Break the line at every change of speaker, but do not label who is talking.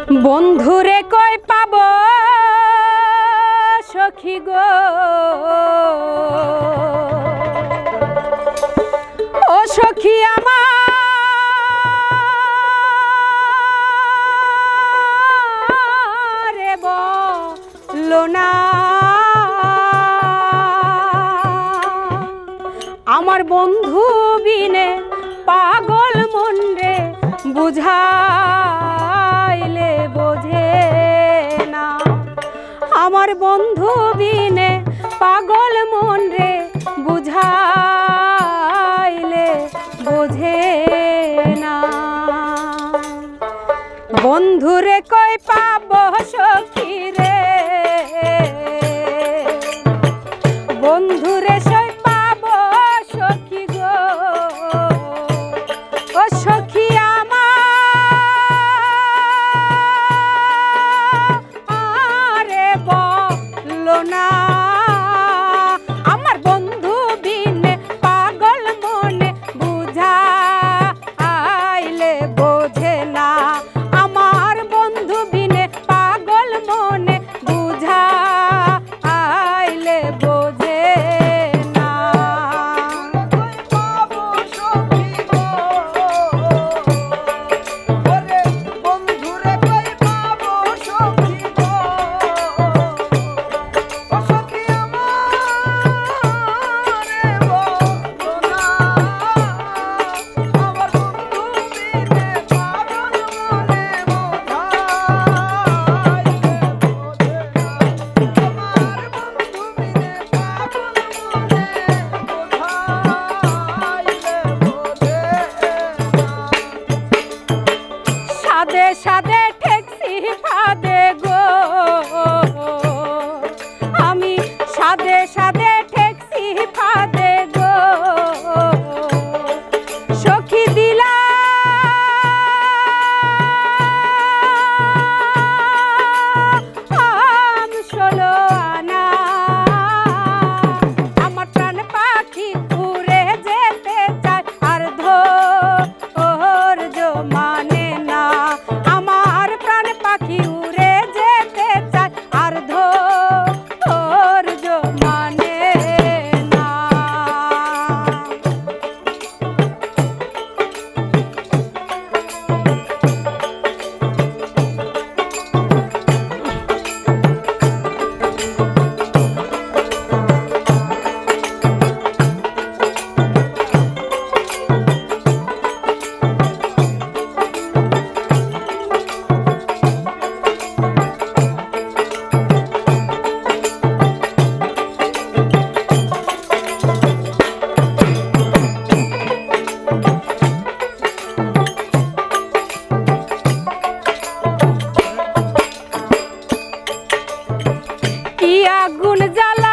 বন্ধুরে কই পাব সখী গো, ও সখী আমার বলো না, আমার বন্ধু বিনে পাগল মন রে বুঝাইলে বোঝে না, আমার বন্ধু বিনে পাগল মন রে বুঝাইলে বোঝে না। বন্ধুরে কই পাব সখী রে, বন্ধুরে সই পাব সখী গো, ও সখী আমারে বলো না, আমার বন্ধু বিনে পাগল মনে বুঝাইলে বোঝে না, আমার বন্ধু বিনে পাগল মনে বুঝাইলে বোঝে না। সাদে সাদে ঠেকছি ফাদে গো, আমি সাদে সাদে ঠেকছি ফাদে গো, সখী দিলাম 16 আনা, আমার প্রাণ পাখি উড়ে যেতে চায় আর ধৈর্য মানে না, আমার প্রাণ পাখি উড়ে যেতে চায় আর ধৈর্য মানে না। কি আগুন জ্বালা